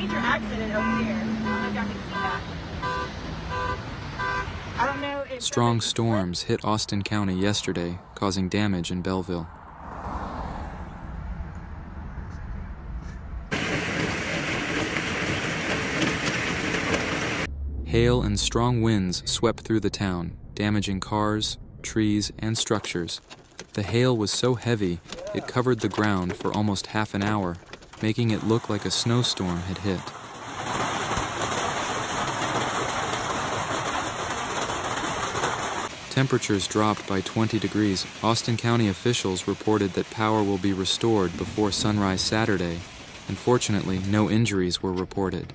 major accident over here. I don't know if y'all can see that. I don't know if Strong storms hit Austin County yesterday, causing damage in Bellville. Hail and strong winds swept through the town, damaging cars, trees, and structures. The hail was so heavy, it covered the ground for almost half an hour, making it look like a snowstorm had hit. Temperatures dropped by 20 degrees. Austin County officials reported that power will be restored before sunrise Saturday, and fortunately, no injuries were reported.